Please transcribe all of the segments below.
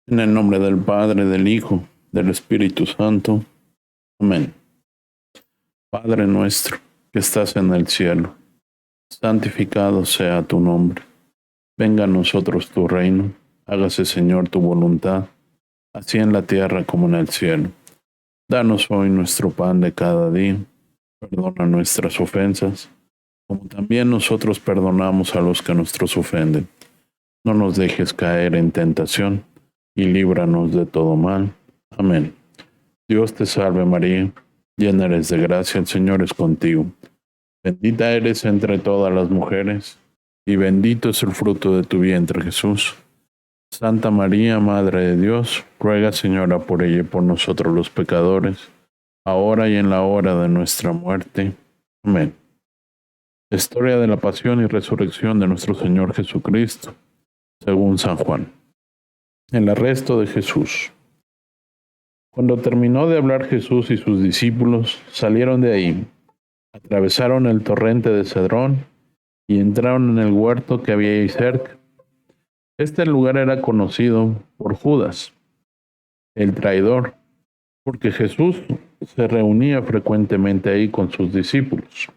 En el nombre del Padre, del Hijo, del Espíritu Santo. Amén. Padre nuestro, que estás en el cielo, santificado sea tu nombre. Venga a nosotros tu reino. Hágase, Señor, tu voluntad, así en la tierra como en el cielo. Danos hoy nuestro pan de cada día. Perdona nuestras ofensas, como también nosotros perdonamos a los que nos ofenden. No nos dejes caer en tentación, y líbranos de todo mal. Amén. Dios te salve María, llena eres de gracia, el Señor es contigo. Bendita eres entre todas las mujeres, y bendito es el fruto de tu vientre Jesús. Santa María, Madre de Dios, ruega Señora por ella y por nosotros los pecadores, ahora y en la hora de nuestra muerte. Amén. Historia de la pasión y resurrección de nuestro Señor Jesucristo, según San Juan. El arresto de Jesús. Cuando terminó de hablar Jesús y sus discípulos, salieron de ahí, atravesaron el torrente de Cedrón y entraron en el huerto que había ahí cerca. Este lugar era conocido por Judas, el traidor, porque Jesús se reunía frecuentemente ahí con sus discípulos.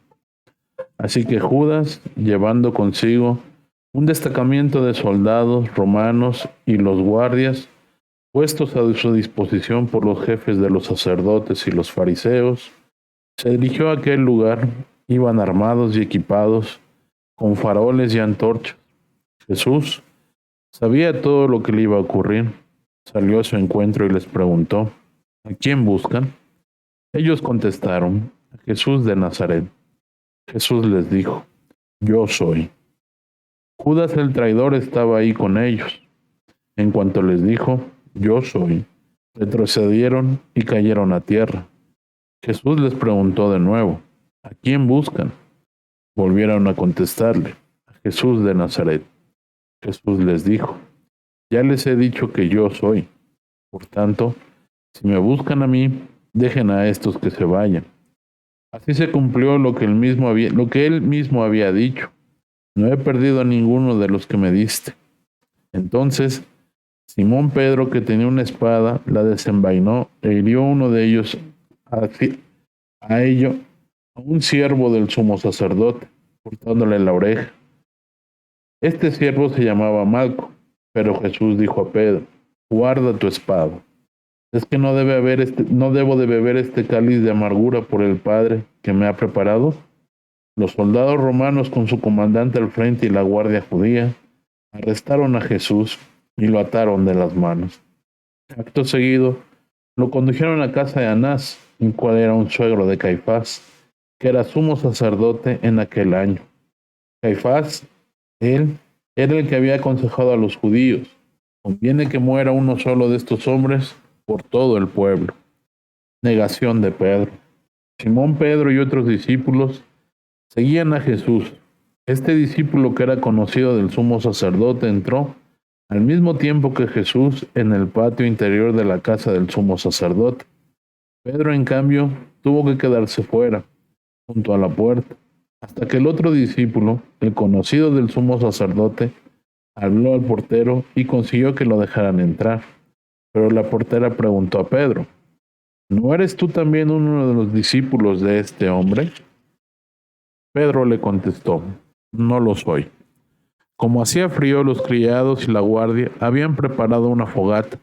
Así que Judas, llevando consigo un destacamento de soldados romanos y los guardias, puestos a su disposición por los jefes de los sacerdotes y los fariseos, se dirigió a aquel lugar. Iban armados y equipados, con faroles y antorchas. Jesús sabía todo lo que le iba a ocurrir. Salió a su encuentro y les preguntó: ¿a quién buscan? Ellos contestaron: a Jesús de Nazaret. Jesús les dijo: yo soy. Judas el traidor estaba ahí con ellos. En cuanto les dijo: yo soy, retrocedieron y cayeron a tierra. Jesús les preguntó de nuevo: ¿a quién buscan? Volvieron a contestarle: a Jesús de Nazaret. Jesús les dijo: ya les he dicho que yo soy. Por tanto, si me buscan a mí, dejen a estos que se vayan. Así se cumplió lo que él mismo había dicho: no he perdido a ninguno de los que me diste. Entonces Simón Pedro, que tenía una espada, la desenvainó e hirió uno de ellos, a un siervo del sumo sacerdote, cortándole la oreja. Este siervo se llamaba Malco, pero Jesús dijo a Pedro: guarda tu espada. ¿Es que no debo de beber este cáliz de amargura por el Padre que me ha preparado? Los soldados romanos, con su comandante al frente y la guardia judía, arrestaron a Jesús y lo ataron de las manos. Acto seguido, lo condujeron a casa de Anás, el cual era un suegro de Caifás, que era sumo sacerdote en aquel año. Caifás, él, era el que había aconsejado a los judíos: conviene que muera uno solo de estos hombres por todo el pueblo. Negación de Pedro. Simón Pedro y otros discípulos seguían a Jesús. Este discípulo, que era conocido del sumo sacerdote, entró al mismo tiempo que Jesús en el patio interior de la casa del sumo sacerdote. Pedro, en cambio, tuvo que quedarse fuera, junto a la puerta, hasta que el otro discípulo, el conocido del sumo sacerdote, habló al portero y consiguió que lo dejaran entrar. Pero la portera preguntó a Pedro: ¿no eres tú también uno de los discípulos de este hombre? Pedro le contestó: no lo soy. Como hacía frío, los criados y la guardia habían preparado una fogata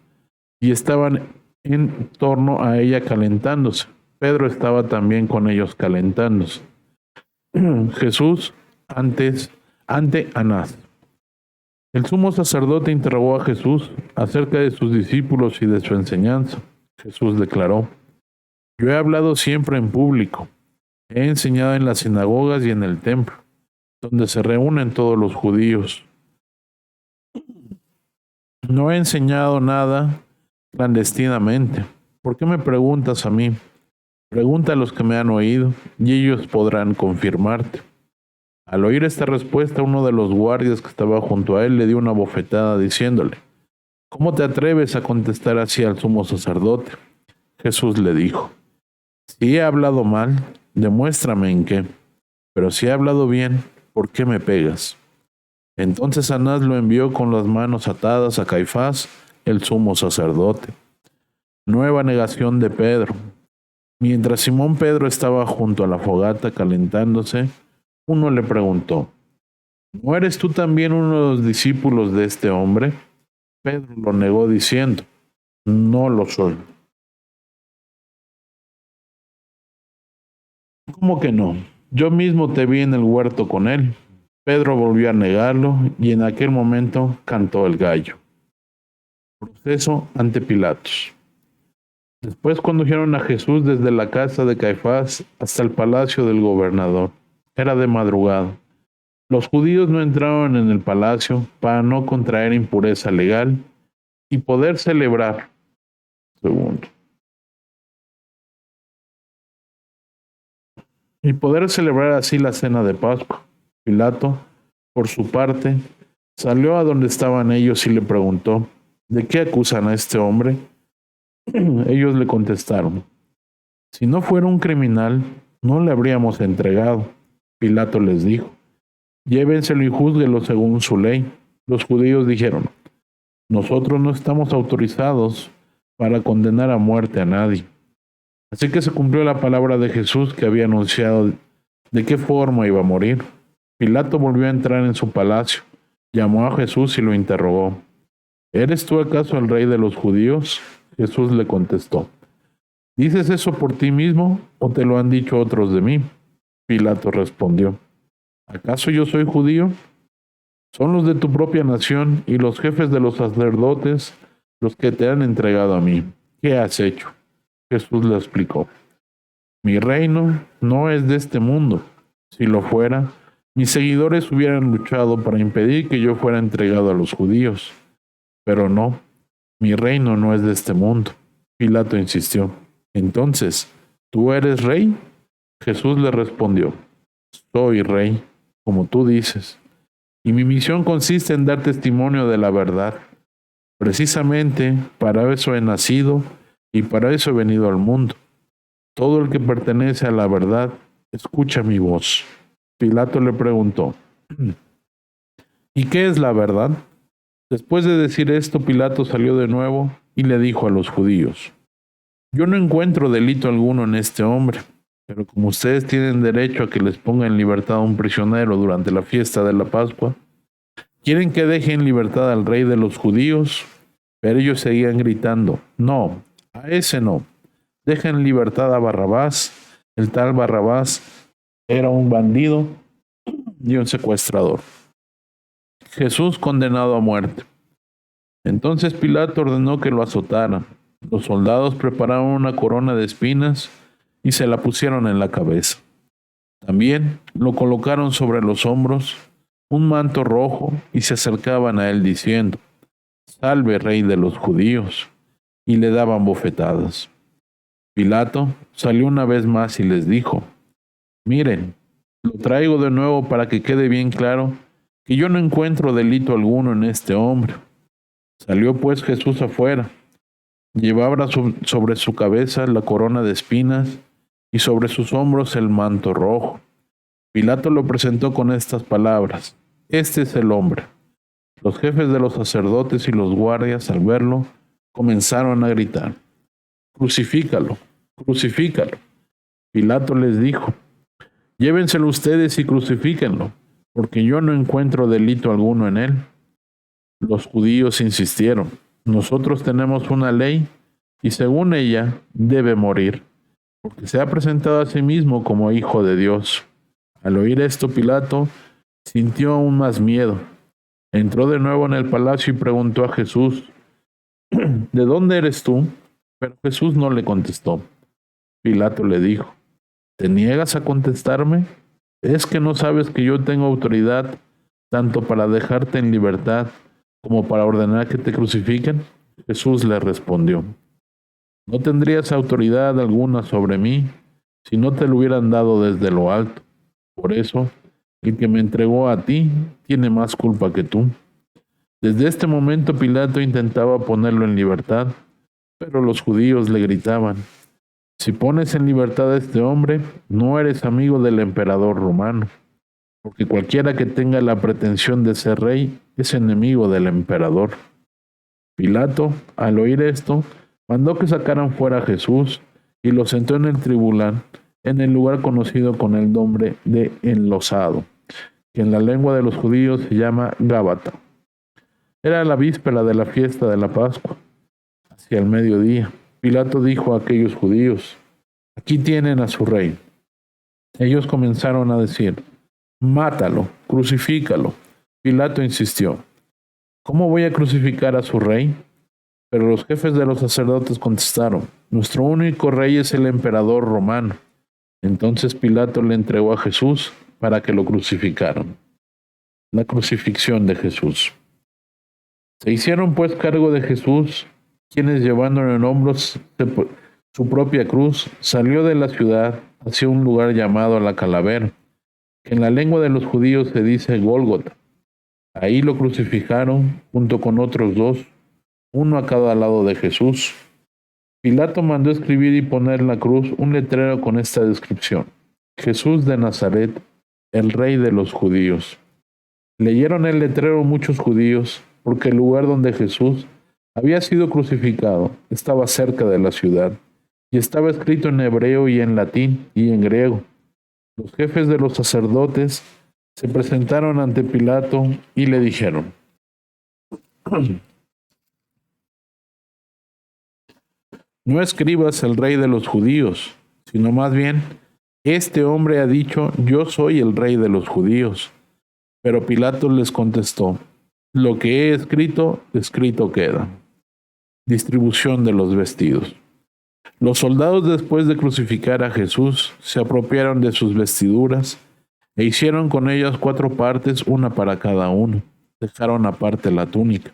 y estaban en torno a ella calentándose. Pedro estaba también con ellos calentándose. Jesús ante Anás. El sumo sacerdote interrogó a Jesús acerca de sus discípulos y de su enseñanza. Jesús declaró: yo he hablado siempre en público, he enseñado en las sinagogas y en el templo, donde se reúnen todos los judíos. No he enseñado nada clandestinamente. ¿Por qué me preguntas a mí? Pregunta a los que me han oído, y ellos podrán confirmarte. Al oír esta respuesta, uno de los guardias que estaba junto a él le dio una bofetada diciéndole: ¿cómo te atreves a contestar así al sumo sacerdote? Jesús le dijo: si he hablado mal, demuéstrame en qué. Pero si he hablado bien, ¿por qué me pegas? Entonces Anás lo envió con las manos atadas a Caifás, el sumo sacerdote. Nueva negación de Pedro. Mientras Simón Pedro estaba junto a la fogata calentándose, uno le preguntó: ¿No eres tú también uno de los discípulos de este hombre? Pedro lo negó diciendo: No lo soy. ¿Cómo que no? Yo mismo te vi en el huerto con él. Pedro volvió a negarlo y en aquel momento cantó el gallo. Proceso ante Pilatos. Después condujeron a Jesús desde la casa de Caifás hasta el palacio del gobernador. Era de madrugada. Los judíos no entraron en el palacio para no contraer impureza legal y poder celebrar. Segundo. Y poder celebrar así la cena de Pascua. Pilato, por su parte, salió a donde estaban ellos y le preguntó: ¿De qué acusan a este hombre? Ellos le contestaron: Si no fuera un criminal, no le habríamos entregado. Pilato les dijo: Llévenselo y júzguelo según su ley. Los judíos dijeron: Nosotros no estamos autorizados para condenar a muerte a nadie. Así que se cumplió la palabra de Jesús que había anunciado de qué forma iba a morir. Pilato volvió a entrar en su palacio, llamó a Jesús y lo interrogó: ¿Eres tú acaso el rey de los judíos? Jesús le contestó: ¿Dices eso por ti mismo o te lo han dicho otros de mí? Pilato respondió: ¿Acaso yo soy judío? Son los de tu propia nación y los jefes de los sacerdotes los que te han entregado a mí. ¿Qué has hecho? Jesús le explicó: Mi reino no es de este mundo. Si lo fuera, mis seguidores hubieran luchado para impedir que yo fuera entregado a los judíos. Pero no, mi reino no es de este mundo. Pilato insistió: Entonces, ¿tú eres rey? Jesús le respondió: Soy rey, como tú dices, y mi misión consiste en dar testimonio de la verdad. Precisamente para eso he nacido y para eso he venido al mundo. Todo el que pertenece a la verdad, escucha mi voz. Pilato le preguntó: ¿Y qué es la verdad? Después de decir esto, Pilato salió de nuevo y le dijo a los judíos: Yo no encuentro delito alguno en este hombre, pero como ustedes tienen derecho a que les ponga en libertad a un prisionero durante la fiesta de la Pascua, ¿quieren que deje en libertad al rey de los judíos? Pero ellos seguían gritando: No, a ese no. Deja en libertad a Barrabás. El tal Barrabás era un bandido y un secuestrador. Jesús condenado a muerte. Entonces Pilato ordenó que lo azotaran. Los soldados prepararon una corona de espinas y se la pusieron en la cabeza. También lo colocaron sobre los hombros un manto rojo y se acercaban a él diciendo: Salve, rey de los judíos, y le daban bofetadas. Pilato salió una vez más y les dijo: Miren, lo traigo de nuevo para que quede bien claro que yo no encuentro delito alguno en este hombre. Salió pues Jesús afuera. Llevaba sobre su cabeza la corona de espinas y sobre sus hombros el manto rojo. Pilato lo presentó con estas palabras: Este es el hombre. Los jefes de los sacerdotes y los guardias, al verlo, comenzaron a gritar: Crucifícalo, crucifícalo. Pilato les dijo: Llévenselo ustedes y crucifíquenlo, porque yo no encuentro delito alguno en él. Los judíos insistieron: Nosotros tenemos una ley y según ella debe morir, porque se ha presentado a sí mismo como hijo de Dios. Al oír esto, Pilato sintió aún más miedo. Entró de nuevo en el palacio y preguntó a Jesús: ¿De dónde eres tú? Pero Jesús no le contestó. Pilato le dijo: ¿Te niegas a contestarme? ¿Es que no sabes que yo tengo autoridad tanto para dejarte en libertad como para ordenar que te crucifiquen? Jesús le respondió: No tendrías autoridad alguna sobre mí si no te lo hubieran dado desde lo alto. Por eso, el que me entregó a ti tiene más culpa que tú. Desde este momento Pilato intentaba ponerlo en libertad, pero los judíos le gritaban: Si pones en libertad a este hombre, no eres amigo del emperador romano, porque cualquiera que tenga la pretensión de ser rey es enemigo del emperador. Pilato, al oír esto, mandó que sacaran fuera a Jesús y lo sentó en el tribunal, en el lugar conocido con el nombre de Enlosado, que en la lengua de los judíos se llama Gábata. Era la víspera de la fiesta de la Pascua. Hacia el mediodía, Pilato dijo a aquellos judíos: «Aquí tienen a su rey». Ellos comenzaron a decir: «Mátalo, crucifícalo». Pilato insistió: «¿Cómo voy a crucificar a su rey?». Pero los jefes de los sacerdotes contestaron: «Nuestro único rey es el emperador romano». Entonces Pilato le entregó a Jesús para que lo crucificaran. La crucifixión de Jesús. Se hicieron pues cargo de Jesús, quienes llevándolo en hombros su propia cruz, salió de la ciudad hacia un lugar llamado la Calavera, que en la lengua de los judíos se dice Gólgota. Ahí lo crucificaron junto con otros dos, uno a cada lado de Jesús. Pilato mandó escribir y poner en la cruz un letrero con esta descripción: «Jesús de Nazaret, el rey de los judíos». Leyeron el letrero muchos judíos, porque el lugar donde Jesús había sido crucificado estaba cerca de la ciudad, y estaba escrito en hebreo y en latín y en griego. Los jefes de los sacerdotes se presentaron ante Pilato y le dijeron: «No escribas el rey de los judíos, sino más bien, este hombre ha dicho: yo soy el rey de los judíos». Pero Pilato les contestó: «Lo que he escrito, escrito queda». Distribución de los vestidos. Los soldados, después de crucificar a Jesús, se apropiaron de sus vestiduras e hicieron con ellas 4 partes, una para cada uno. Dejaron aparte la túnica.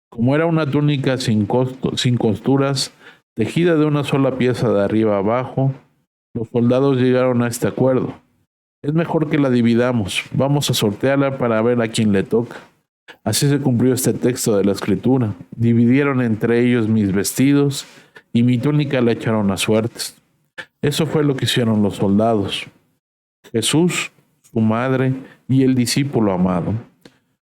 Como era una túnica sin costuras, tejida de una sola pieza de arriba a abajo, los soldados llegaron a este acuerdo: «Es mejor que la dividamos, vamos a sortearla para ver a quién le toca». Así se cumplió este texto de la Escritura: «Dividieron entre ellos mis vestidos, y mi túnica la echaron a suertes». Eso fue lo que hicieron los soldados. Jesús, su madre y el discípulo amado.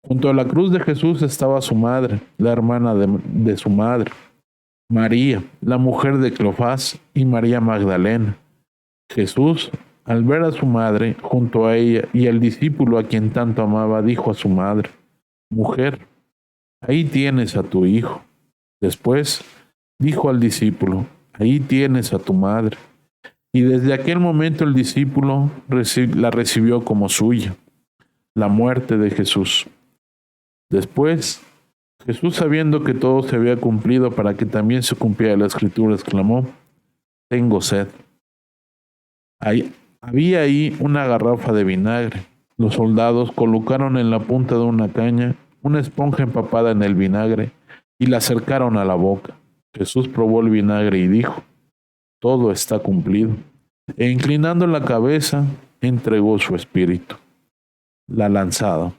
Junto a la cruz de Jesús estaba su madre, la hermana de su madre, María, la mujer de Cleofás, y María Magdalena. Jesús, al ver a su madre junto a ella y al discípulo a quien tanto amaba, dijo a su madre: «Mujer, ahí tienes a tu hijo». Después dijo al discípulo: «Ahí tienes a tu madre». Y desde aquel momento el discípulo la recibió como suya. La muerte de Jesús. Después, Jesús, sabiendo que todo se había cumplido para que también se cumpliera la Escritura, exclamó: «Tengo sed». Había ahí una garrafa de vinagre. Los soldados colocaron en la punta de una caña una esponja empapada en el vinagre y la acercaron a la boca. Jesús probó el vinagre y dijo: «Todo está cumplido». E inclinando la cabeza, entregó su espíritu. La lanzada.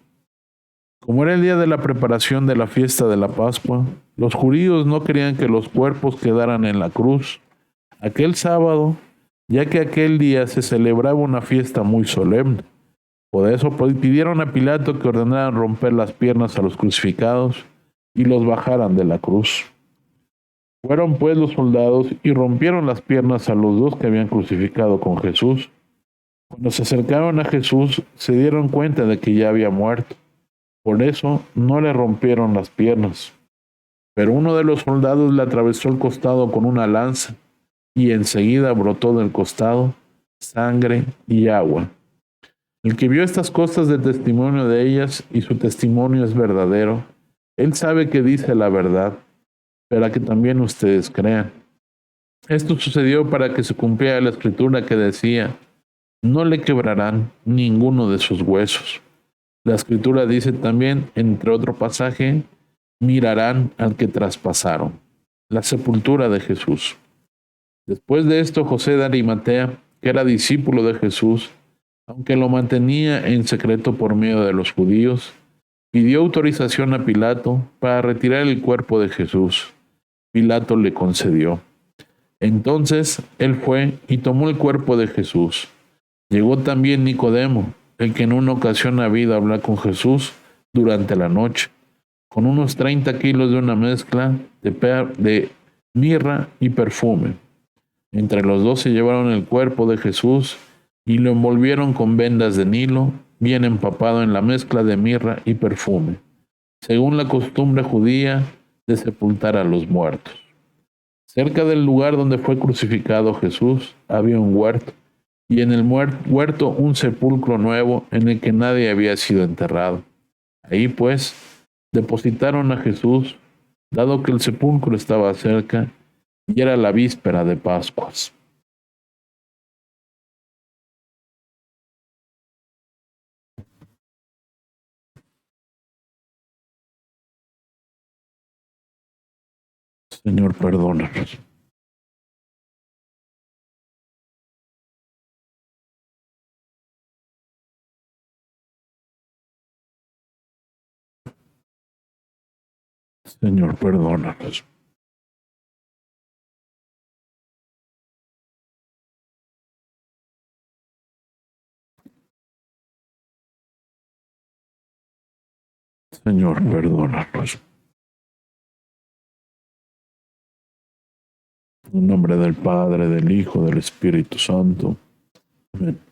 Como era el día de la preparación de la fiesta de la Pascua, los judíos no querían que los cuerpos quedaran en la cruz aquel sábado, ya que aquel día se celebraba una fiesta muy solemne. Por eso pidieron a Pilato que ordenaran romper las piernas a los crucificados y los bajaran de la cruz. Fueron pues los soldados y rompieron las piernas a los 2 que habían crucificado con Jesús. Cuando se acercaron a Jesús, se dieron cuenta de que ya había muerto. Por eso no le rompieron las piernas. Pero uno de los soldados le atravesó el costado con una lanza, y enseguida brotó del costado sangre y agua. El que vio estas cosas de testimonio de ellas, y su testimonio es verdadero, él sabe que dice la verdad, para que también ustedes crean. Esto sucedió para que se cumpliera la Escritura que decía: «No le quebrarán ninguno de sus huesos». La Escritura dice también, entre otro pasaje: «Mirarán al que traspasaron». La sepultura de Jesús. Después de esto, José de Arimatea, que era discípulo de Jesús, aunque lo mantenía en secreto por miedo de los judíos, pidió autorización a Pilato para retirar el cuerpo de Jesús. Pilato le concedió. Entonces él fue y tomó el cuerpo de Jesús. Llegó también Nicodemo, el que en una ocasión había ido a hablar con Jesús durante la noche. con unos 30 kilos de una mezcla de mirra y perfume. Entre los dos se llevaron el cuerpo de Jesús y lo envolvieron con vendas de Nilo, bien empapado en la mezcla de mirra y perfume, según la costumbre judía de sepultar a los muertos. Cerca del lugar donde fue crucificado Jesús había un huerto, y en el huerto un sepulcro nuevo en el que nadie había sido enterrado. Ahí, pues, depositaron a Jesús, dado que el sepulcro estaba cerca y era la víspera de Pascuas. Señor, perdónanos. Señor, perdónanos. Señor, perdónanos. En nombre del Padre, del Hijo, del Espíritu Santo. Amén.